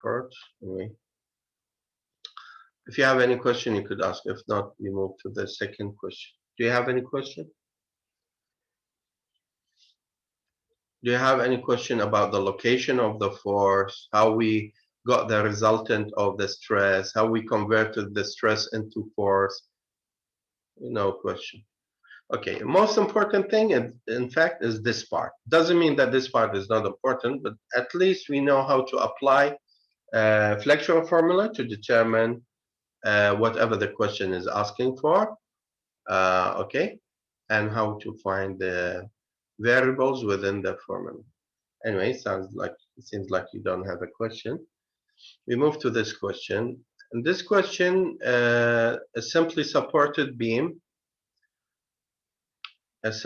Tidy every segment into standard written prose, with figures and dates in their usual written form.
record. Anyway, if you have any question, you could ask. If not, we move to the second question. Do you have any question? Do you have any question about the location of the force, how we got the resultant of the stress, how we converted the stress into force? No question. Okay, most important thing, in fact, is this part. Doesn't mean that this part is not important, but at least we know how to apply flexural formula to determine whatever the question is asking for, okay, and how to find the variables within the formula. Anyway, it seems like you don't have a question. We move to this question. And this question, a simply supported beam, is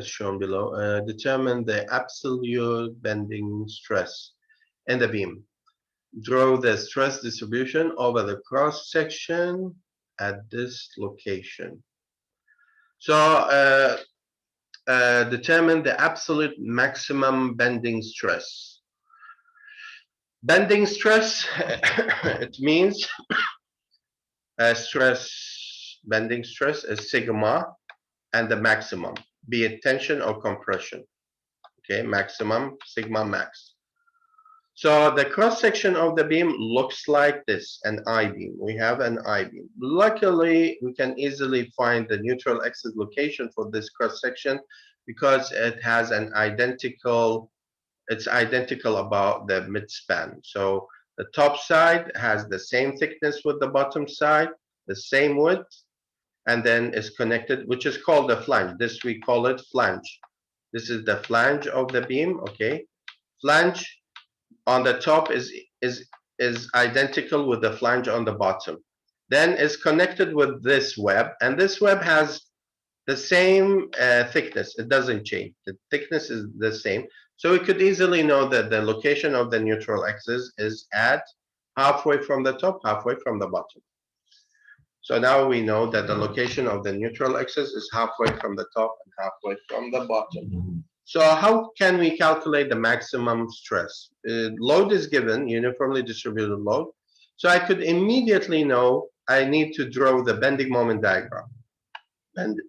shown below. Determine the absolute bending stress in the beam. Draw the stress distribution over the cross section at this location. So determine the absolute maximum bending stress. Bending stress, it means bending stress is sigma and the maximum, be it tension or compression. Okay, maximum, sigma max. So the cross section of the beam looks like this, an I-beam. We have an I-beam. Luckily, we can easily find the neutral axis location for this cross section because it has an identical, it's identical about the midspan. So the top side has the same thickness with the bottom side, the same width, and then is connected, which is called the flange. This we call it flange. This is the flange of the beam, okay? Flange on the top is identical with the flange on the bottom. Then is connected with this web, and this web has the same thickness. It doesn't change. The thickness is the same. So we could easily know that the location of the neutral axis is at halfway from the top, halfway from the bottom. So now we know that the location of the neutral axis is halfway from the top and halfway from the bottom. So how can we calculate the maximum stress? Load is given, uniformly distributed load. So I could immediately know I need to draw the bending moment diagram. And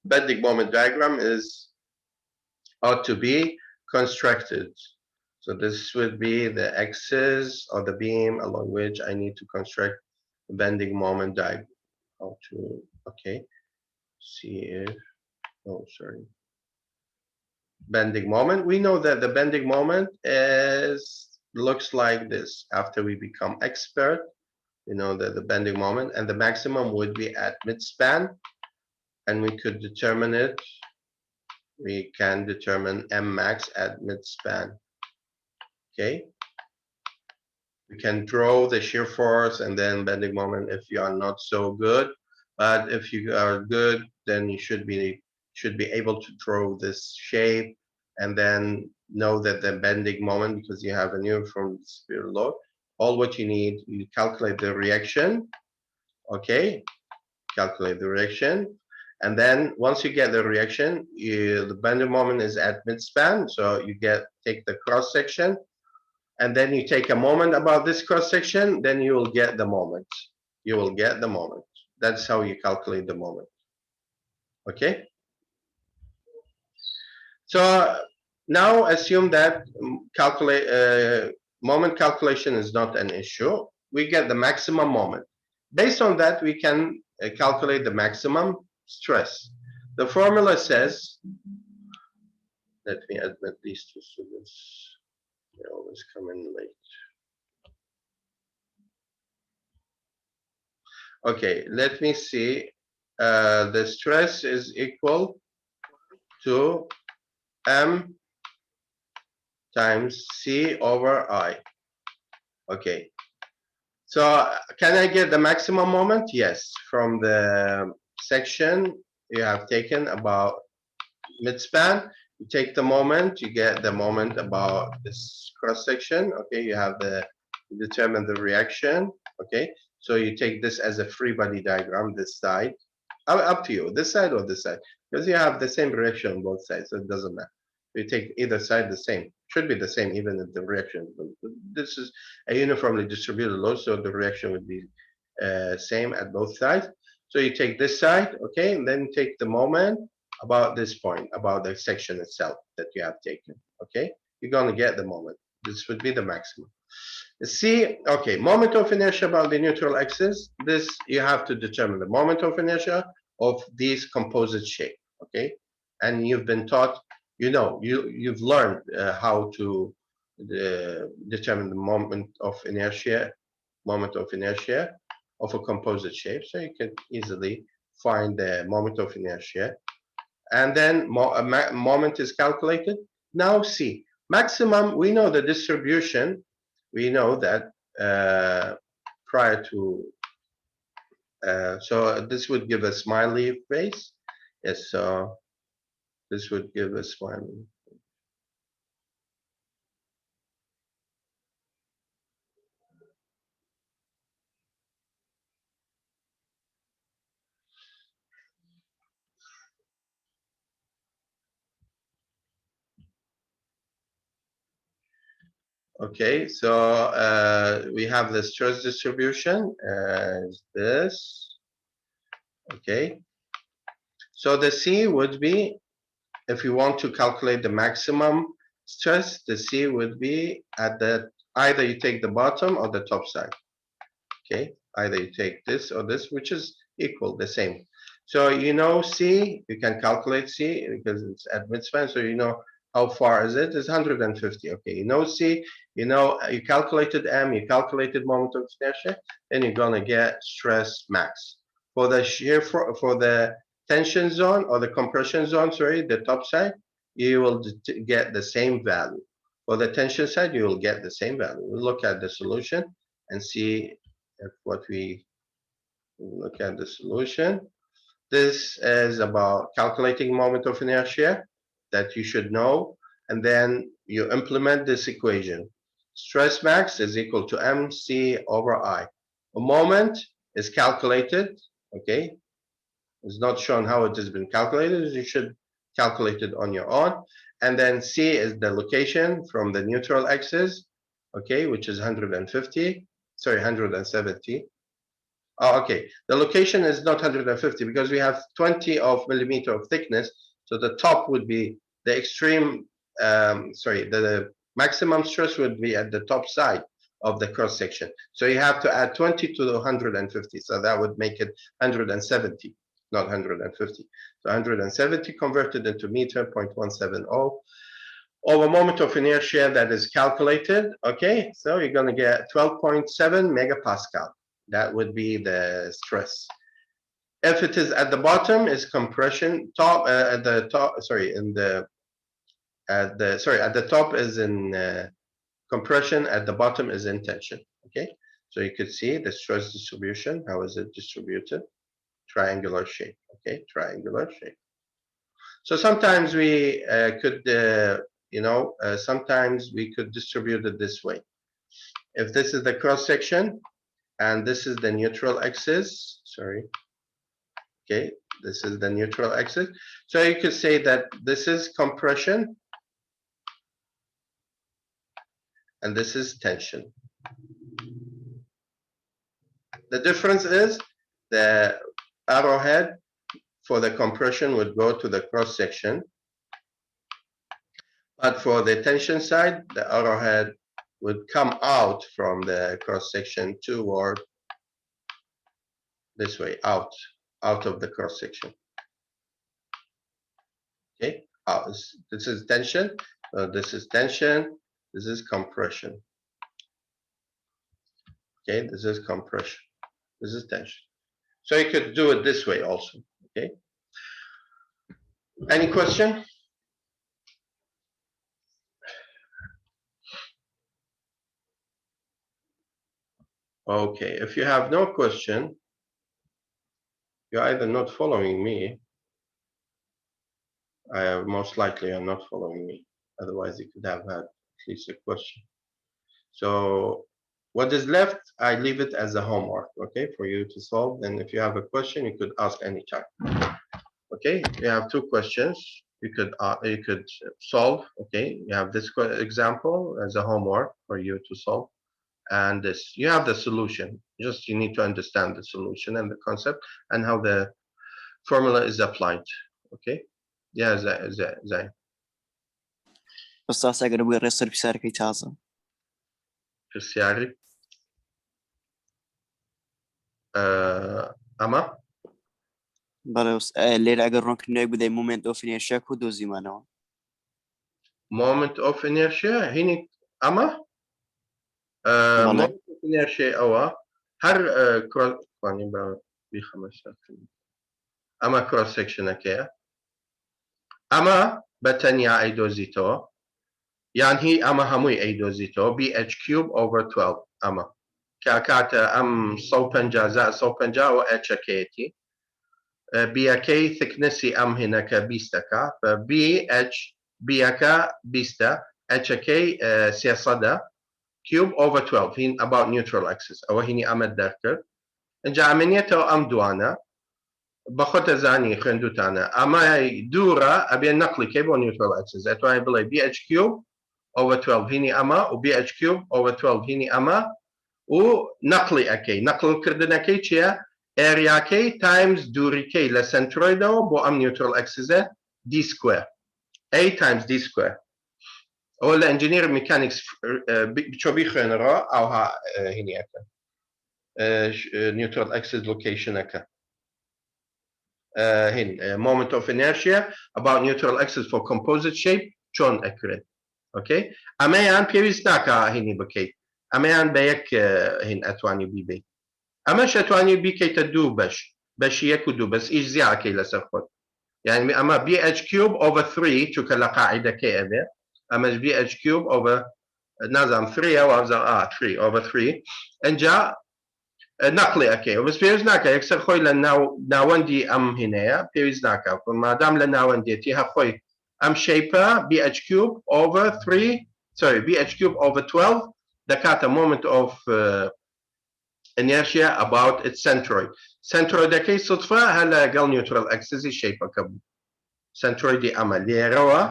bending moment diagram ought to be constructed. So this would be the axis of the beam along which I need to construct the bending moment diagram. How to, okay, see if, oh, sorry. Bending moment. We know that the bending moment looks like this. After we become expert, we know that the bending moment and the maximum would be at midspan, and we could determine it. We can determine M max at midspan. Okay. We can draw the shear force and then bending moment if you are not so good. But if you are good, then you should be able to draw this shape and then know that the bending moment, because you have a uniform distributed load, all what you need, you calculate the reaction, okay, calculate the reaction, and then once you get the reaction, the bending moment is at midspan, so you take the cross section, and then you take a moment about this cross section, then you will get the moment. You will get the moment. That's how you calculate the moment. Okay? So now assume that moment calculation is not an issue. We get the maximum moment. Based on that, we can calculate the maximum stress. The formula says, let me admit these two students. They always come in late. Okay, let me see. The stress is equal to M times C over I. Okay. So can I get the maximum moment? Yes. From the section you have taken about midspan, you take the moment, you get the moment about this cross section. Okay, you determine the reaction. Okay, so you take this as a free body diagram, this side. Up to you, this side or this side, because you have the same reaction on both sides, so it doesn't matter. You take either side the same. Should be the same even if the reaction. This is a uniformly distributed load, so the reaction would be same at both sides. So you take this side, okay, and then take the moment about this point, about the section itself that you have taken, okay? You're gonna get the moment. This would be the maximum. See, okay, moment of inertia about the neutral axis. This, you have to determine the moment of inertia of these composite shape, okay? And you've been taught, you've learned how to determine the moment of inertia of a composite shape. So you can easily find the moment of inertia. And then moment is calculated. Now see, maximum, we know the distribution. We know that prior to, so this would give a smiley face. Yes, so this would give a smiley. Okay, so we have the stress distribution as this. Okay, so the C would be, if you want to calculate the maximum stress, the C would be at the, either you take the bottom or the top side. Okay, either you take this or this, which is equal, the same. So you know C, you can calculate C because it's at midspan, so you know how far is it? It's 150. Okay, you know C, you know you calculated M, you calculated moment of inertia, then you're gonna get stress max. For the shear, for the tension zone or the compression zone, sorry, the top side, you will get the same value. For the tension side, you will get the same value. We'll look at the solution and see if what we look at the solution. This is about calculating moment of inertia that you should know, and then you implement this equation. Stress max is equal to mc over I. A moment is calculated, okay? It's not shown how it has been calculated. You should calculate it on your own. And then C is the location from the neutral axis, okay, which is 150, sorry, 170. Oh, okay. The location is not 150 because we have 20 of millimeter of thickness. So the top would be the extreme, the maximum stress would be at the top side of the cross section. So you have to add 20 to the 150. So that would make it 170, not 150. So 170 converted into meter, 0.170 over moment of inertia that is calculated. Okay, so you're going to get 12.7 megapascal. That would be the stress. If it is at the bottom, is compression. Top at the top. Sorry, in the at the top is in compression. At the bottom is in tension. Okay, so you could see the stress distribution. How is it distributed? Triangular shape. Okay, triangular shape. So sometimes we could, sometimes we could distribute it this way. If this is the cross section, and this is the neutral axis, sorry. Okay, this is the neutral axis. So you could say that this is compression and this is tension. The difference is the arrowhead for the compression would go to the cross section, but for the tension side, the arrowhead would come out from the cross section toward this way, out of the cross section. Okay, this is tension, this is tension, this is compression. Okay, this is compression, this is tension. So you could do it this way also. Okay, any question? Okay, if you have no question, you're either not following me, most likely you're not following me, otherwise you could have had at least a question. So what is left, I leave it as a homework, okay, for you to solve. And if you have a question, you could ask anytime. Okay, we have two questions. you could solve. Okay, you have this example as a homework for you to solve, and this you have the solution. Just you need to understand the solution and the concept and how the formula is applied. Okay, yeah, زين. ئەستاس ئەگەر بووی ڕێسەر پرسیارەکەی تازە پرسیاری ئەمە بەڵێ لێرە ئەگەر ڕوونکردنەوەی بدەی مومنت ئۆف ئینێرشیا و دۆزیمانەوە moment of inertia هینی ئەمە moment of inertia ئەوە هەر ئەمە cross sectionەکەیە ئەمە بە تەنیا ئەیدۆزیتەوە یان هی ئەمە هەمووی ئەیدۆزیتەوە BH cube over 12 ئەمە کە کاتە ئەم 150 و Hەکەیەتی بیەکەی thickness-ی ئەم هێنەکە 20ەکە بە BH بیەکە 20 Hەکەی 300 cube over 12 هین about neutral axis ئەوە هینی ئەمە دەرکرد اینجا ئەمێنێتەوە ئەم دوانە بەخۆتە زانی خوێندوتانە ئەمە دوورە ئەبێ نەقڵیکەی بۆ neutral axis ئەتوانێت بڵێ BH cube over 12 هینی ئەمە و BH cube over 12 هینی ئەمە و نەقڵی ئەەکەی نەقڵکردنەکەی چییە؟ ئێریاکەی تایمز دووریکەی لە سنترۆیدەوە بۆ ئەم neutral axisە d square A times d square ئەوە لە engineer mechanics بچۆ بیخوێنەوە ئەوها هینیەکە neutral axis locationەکە هین moment of inertia about neutral axis for composite shape چۆن ئەکرێت okay ئەمەیان پێویست ناکە هینی بکەیت ئەمەیان بە یەک هین ئەتوانی بیبیت ئەمەش ئەتوانی بیکەیتە دوو بەشی یەک و دوو بەس ئیش زیاکەی لەسەر خۆت یعنی ئەمە BH cube over 3 چونکە لە قاعدەکەی ئەبێ ئەمەش BH cube over نازانم 3 ئەوە 3 over 3 ئەنجا نەقڵی ئەەکەی بەس پێویست ناکە یەکسەر خۆی لە ناوەندی ئەم هینەیە پێویست ناکە مادام لە ناوەندێتی هەخۆی ئەم شەیپە BH cube over 3 sorry BH cube over 12 دەکاتە moment of inertia about its centroid centroidەکەی سوتفە هە لەگەڵ neutral axis-ی شەیپەکە بوو centroidi ئەمە لێرەوە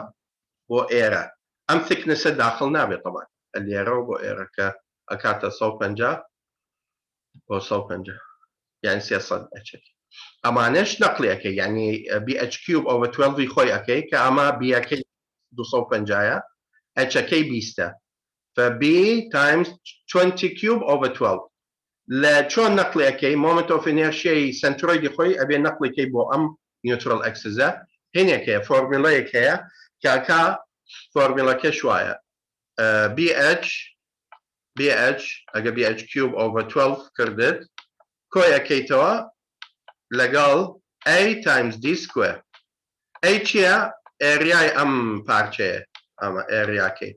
بۆ ئێرە ئەم thickness-ە داخل نابێت طبعا لێرەوە بۆ ئێرەکە ئەکاتە 150 بۆ 150 یعنی 300 ئەچێت ئەمانش نەقلیەکەی یعنی BH cube over 12 خۆی ئەەکەی کە ئەمە بیەکەی 250 Hەکەی 20 B times 20 cube over 12 لە چۆن نەقلیەکەی moment of inertia سنترۆیدی خۆی ئەبێ نەقلیەکەی بۆ ئەم neutral axis-ە هینێکەیە فۆرمولەیەک هەیە کاکا فۆرمولەکەش وایە BH ئەگە BH cube over 12 کردت کۆی ئەەکەیتەوە لەگەڵ A times d square A چییە؟ ئێریای ئەم پارچەیە ئەمە ئێریاکەی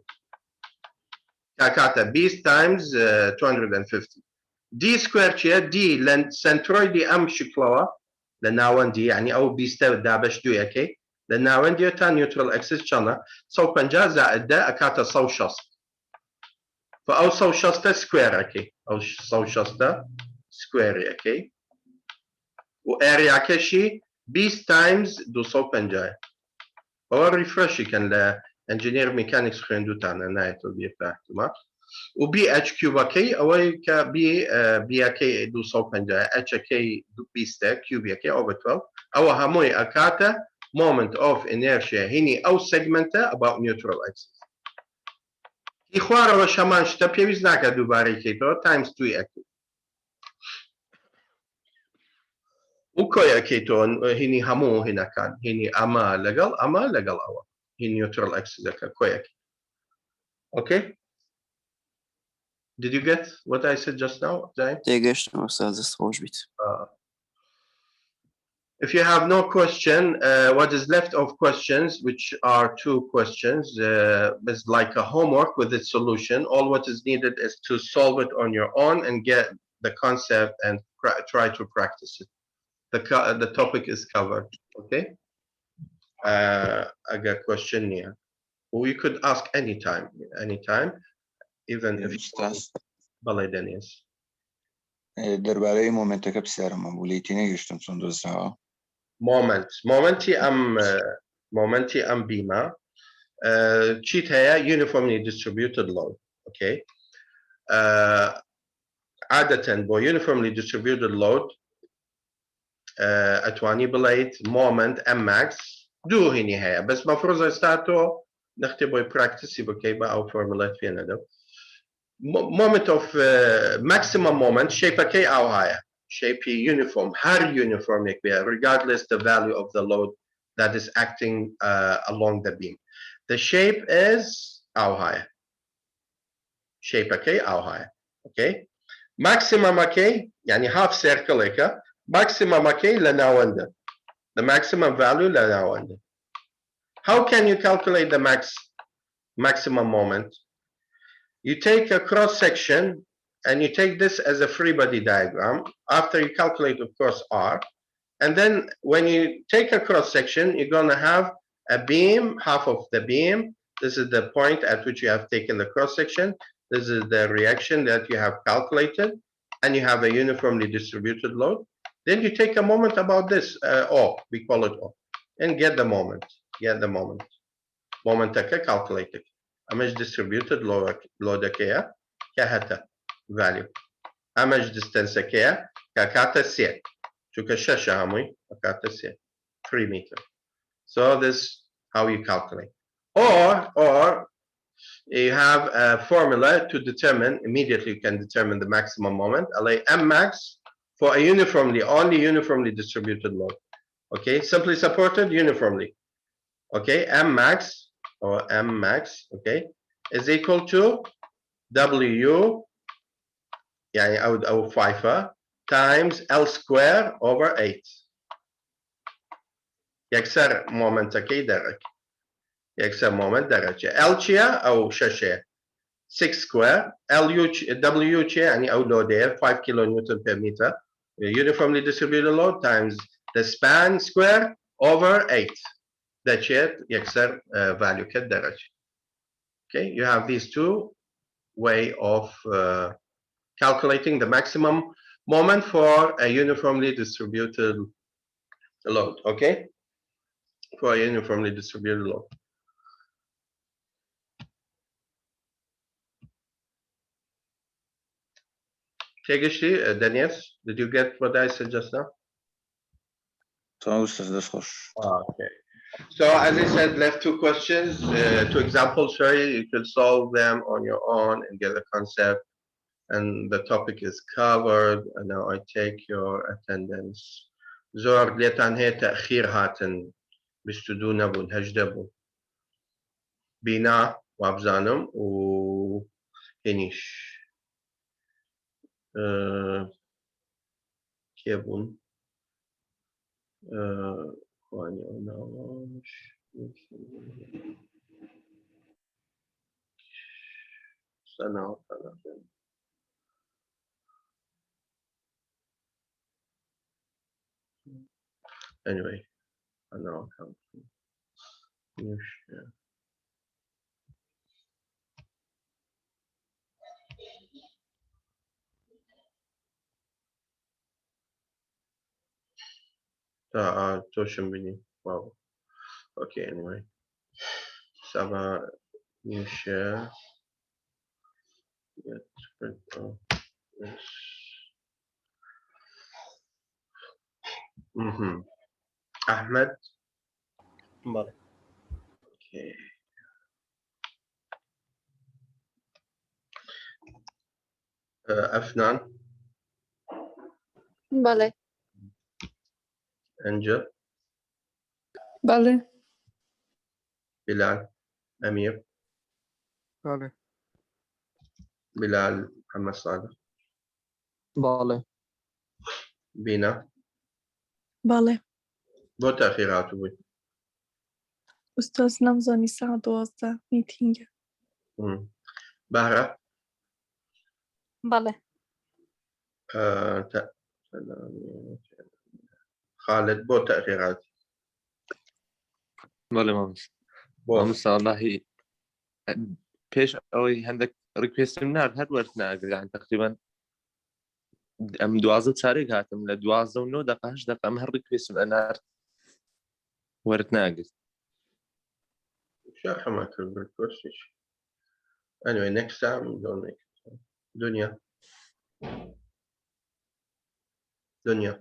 کاکاتە 20 times 250 d square چییە؟ D لە سنترۆیدی ئەم شکلەوە لە ناوەندی یعنی ئەو 20 دابش دوویەکەی لە ناوەندی تا neutral axis چەندە 150 زائد ئەکاتە 160 ئەو 160 سکوێرەکەی ئەو 160 سکوێریەکەی و ئێریاکەشی 20 times 250 ئەوە ریفرەشیکەن لە engineer mechanics خوێندوتانە نایەتەوە بیرتاحتما و BH cube-ەکەی ئەوەی کە بیەکەی 250 Hەکەی 20 cube-یەکەی over 12 ئەوە هەمووی ئەکاتە moment of inertia هینی ئەو segment-ە about neutral axis خوارەوە شەمان شتە پێویست ناکە دووبارەیکەیتەوە times 2 ئەکەی و کۆی ئەەکەیتەوە هینی هەموو هینەکان هینی ئەمە لەگەڵ ئەوە هین neutral axis-ەکە کۆیەکەی okay did you get what I said just now تێگەشتم ئەستاز دەست خۆش بیت If you have no question, what is left of questions, which are 2 questions, is like a homework with its solution. All what is needed is to solve it on your own and get the concept and try to practice it. The topic is covered, okay? I got a question here. Well, you could ask anytime, even if Balay Dennis. دەربارەی مۆمنتەکە پرسیارم بوو لێتی نەگەشتم چۆن دۆزراوە Momentii am مومنتي ام بيما تشيت هي uniformly distributed load اوكي عادة بو uniformly distributed load اتواني بلايت moment ام max دو هي نهاية بس مفروض ستاتو نختبو براكتس بكيبا او فورمولات فينا دو moment of maximum moment shape K او higher shape uniform هر uniform يكبير regardless the value of the load that is acting along the beam the shape is او higher shape K او higher okay maximum K يعني half circle هيك maximum K لناوندا the maximum value لناوندا how can you calculate the maximum moment you take a cross section and you take this as a free body diagram after you calculate of course R and then when you take a cross section you're going to have a beam half of the beam this is the point at which you have taken the cross section this is the reaction that you have calculated and you have a uniformly distributed load then you take a moment about this O we call it O and get the moment moment calculated image distributed load كيا كهتا value image distance كيا كاتا سي شو كشاشة هموي كاتا سي 3 meter so this how you calculate or you have a formula to determine immediately you can determine the maximum moment LA M max for a only uniformly distributed load okay simply supported uniformly okay M max or M max okay is equal to W يعني أو 5 times L square over 8 يكسر مومنت كي درجة يكسر مومنت درجة L شيا أو شاشة 6 square W يعني أو لودير 5 كيلو نيوتن per meter uniformly distributed load times the span square over 8 ده شيء يكسر value كالدرجة okay you have these two way of calculating the maximum moment for a uniformly distributed load okay for a uniformly distributed load Tegishli, Daniels, did you get what I said just now? تمام أستاذ دسخش. Okay. So as I said, left two questions, two examples, sorry, you could solve them on your own and get a concept. And the topic is covered. And now I take your attendance. زور ليتان هي تأخير هاتن بستدونا بون هجدبو بينا وابزانم و هنيش كيبون واني أناش سنة anyway I know how to share. Toshin Bini. Wow. Okay, anyway. Saba new share. Get spread of this. Ahmed. بله Okay. Afnan. بله Angel. بله Bilal. Amir. بله Bilal Muhammad Saleh. بله Bina. بله بۆ تاخیرات بووی ئوستاز نەمزانی ساعت 12 میتینگە بەهرە بەڵێ خالد بۆ تاخیرات بەڵێ مامۆستا بۆ مامۆستا وەڵاهی پێش ئەوەی هەندێک ڕیکوێستم نار هەر وەرت ناگران تقریبان ئەم 12 چارێک هاتم لە 12 و 9 دقه 8 دقه ئەم هەر ڕیکوێستم ئەنار وەرت ناگرت شرح مايكل بالكورس. Anyway, next time don't make it. Dunya.